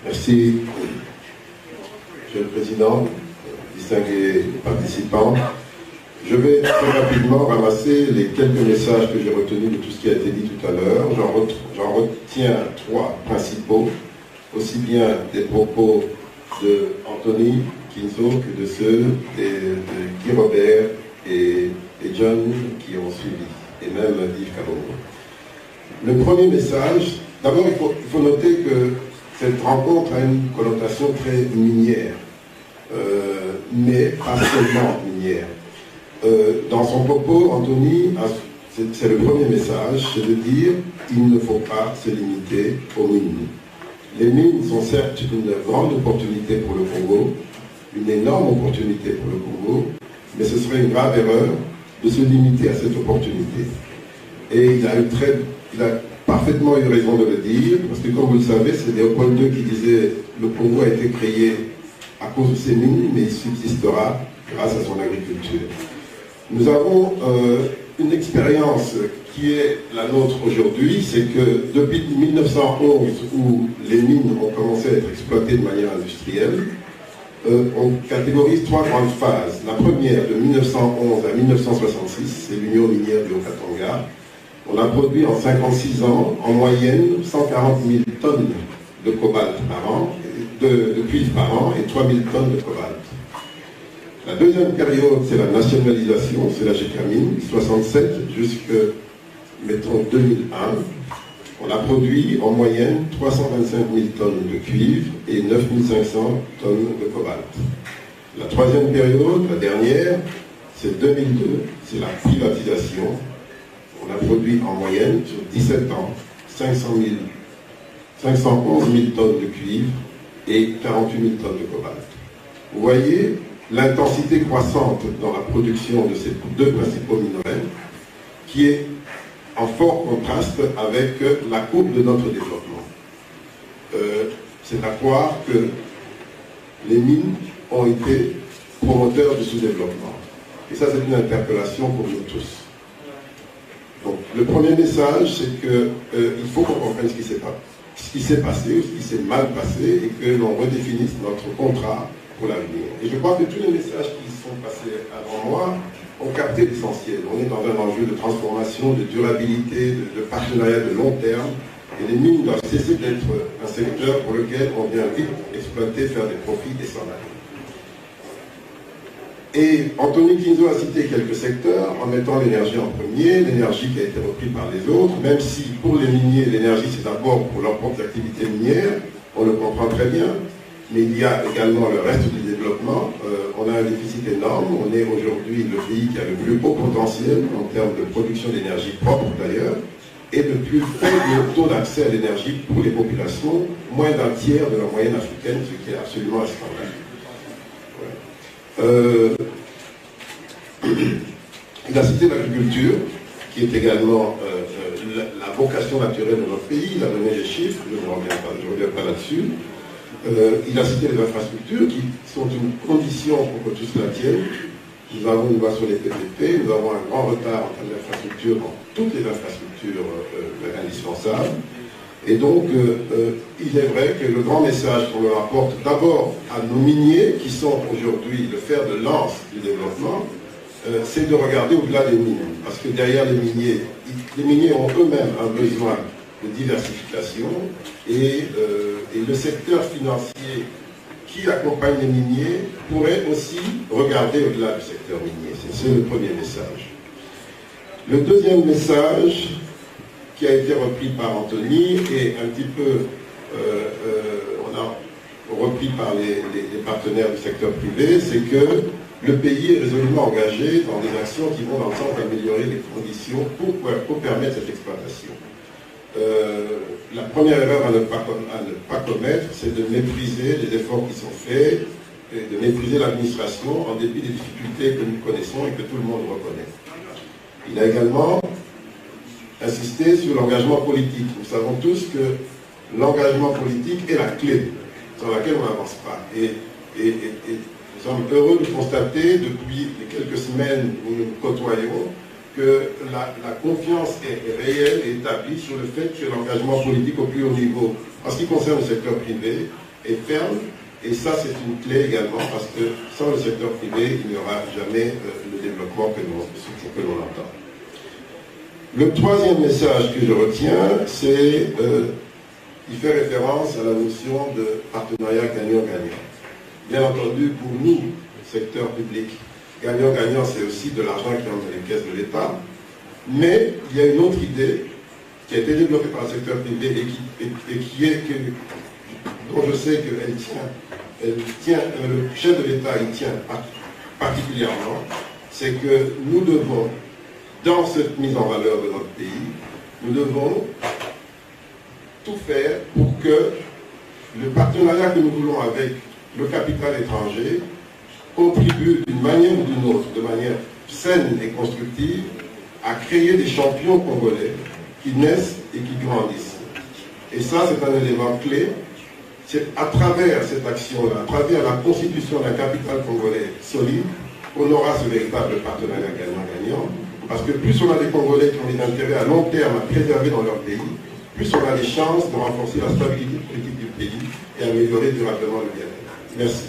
Merci, Monsieur le Président, distingués participants. Je vais très rapidement ramasser les quelques messages que j'ai retenus de tout ce qui a été dit tout à l'heure. J'en retiens trois principaux, aussi bien des propos de Anthony Kinzo que de ceux de Guy Robert et John qui ont suivi, et même Yves Cameron. Le premier message, d'abord il faut noter que cette rencontre a une connotation très minière, mais pas seulement minière. Dans son propos, Anthony, c'est le premier message, c'est de dire qu'il ne faut pas se limiter aux mines. Les mines sont certes une grande opportunité pour le Congo, une énorme opportunité pour le Congo, mais ce serait une grave erreur de se limiter à cette opportunité. Et il a parfaitement eu raison de le dire, parce que comme vous le savez, c'est Léopold II qui disait « Le Congo a été créé à cause de ses mines, mais il subsistera grâce à son agriculture ». Nous avons une expérience qui est la nôtre aujourd'hui, c'est que depuis 1911, où les mines ont commencé à être exploitées de manière industrielle, on catégorise trois grandes phases. La première, de 1911 à 1966, c'est l'Union minière du Haut-Katanga. On a produit en 56 ans, en moyenne, 140 000 tonnes de cobalt par an, de cuivre par an, et 3 000 tonnes de cobalt. La deuxième période, c'est la nationalisation, c'est la GECAMINE, 67 jusqu'à, mettons, 2001. On a produit en moyenne 325 000 tonnes de cuivre et 9 500 tonnes de cobalt. La troisième période, la dernière, c'est 2002, c'est la privatisation. On a produit en moyenne, sur 17 ans, 511 000 tonnes de cuivre et 48 000 tonnes de cobalt. Vous voyez l'intensité croissante dans la production de ces deux principaux minerais, qui est en fort contraste avec la courbe de notre développement. C'est à croire que les mines ont été promoteurs du sous-développement. Et ça, c'est une interpellation pour nous tous. Donc, le premier message, c'est qu'il faut qu'on comprenne ce qui s'est passé ou ce qui s'est mal passé et que l'on redéfinisse notre contrat pour l'avenir. Et je crois que tous les messages qui sont passés avant moi ont capté l'essentiel. On est dans un enjeu de transformation, de durabilité, de partenariat de long terme. Et les mines doivent cesser d'être un secteur pour lequel on vient vite exploiter, faire des profits et s'en aller. Et Anthony Kinzo a cité quelques secteurs en mettant l'énergie en premier, l'énergie qui a été reprise par les autres, même si pour les miniers, l'énergie c'est d'abord pour leur propre activité minière, on le comprend très bien, mais il y a également le reste du développement. On a un déficit énorme, on est aujourd'hui le pays qui a le plus haut potentiel en termes de production d'énergie propre d'ailleurs, et le plus faible taux d'accès à l'énergie pour les populations, moins d'un tiers de la moyenne africaine, ce qui est absolument un scandale. Il a cité l'agriculture, qui est également la vocation naturelle de notre pays. Il a donné les chiffres, je ne reviens pas là-dessus. Il a cité les infrastructures, qui sont une condition pour que tout cela tienne. Nous avons une loi sur les PPP, nous avons un grand retard en termes d'infrastructures, dans toutes les infrastructures indispensables. Et donc, il est vrai que le grand message qu'on leur apporte d'abord à nos miniers, qui sont aujourd'hui le fer de lance du développement, c'est de regarder au-delà des mines. Parce que derrière les miniers ont eux-mêmes un besoin de diversification et le secteur financier qui accompagne les miniers pourrait aussi regarder au-delà du secteur minier. C'est le premier message. Le deuxième message, qui a été repris par Anthony et un petit peu on a repris par les partenaires du secteur privé, c'est que le pays est résolument engagé dans des actions qui vont dans le sens d'améliorer les conditions pour permettre cette exploitation. La première erreur à ne pas commettre, c'est de mépriser les efforts qui sont faits et de mépriser l'administration en dépit des difficultés que nous connaissons et que tout le monde reconnaît. Il a également insisté sur l'engagement politique. Nous savons tous que l'engagement politique est la clé sans laquelle on n'avance pas. Et nous sommes heureux de constater depuis les quelques semaines où nous nous côtoyons que la confiance est réelle et établie sur le fait que l'engagement politique au plus haut niveau, en ce qui concerne le secteur privé, et ferme. Et ça, c'est une clé également, parce que sans le secteur privé, il n'y aura jamais le développement que l'on entend. Le troisième message que je retiens, c'est il fait référence à la notion de partenariat gagnant-gagnant. Bien entendu, pour nous, secteur public, gagnant-gagnant, c'est aussi de l'argent qui entre dans les caisses de l'État. Mais il y a une autre idée qui a été développée par le secteur privé dont je sais qu'elle tient, le chef de l'État y tient particulièrement, c'est que nous devons, dans cette mise en valeur de notre pays, nous devons tout faire pour que le partenariat que nous voulons avec le capital étranger contribue d'une manière ou d'une autre, de manière saine et constructive, à créer des champions congolais qui naissent et qui grandissent. Et ça, c'est un élément clé. C'est à travers cette action-là, à travers la constitution d'un capital congolais solide, qu'on aura ce véritable partenariat gagnant-gagnant. Parce que plus on a des Congolais qui ont des intérêts à long terme à préserver dans leur pays, plus on a des chances de renforcer la stabilité politique du pays et améliorer durablement le bien-être. Merci.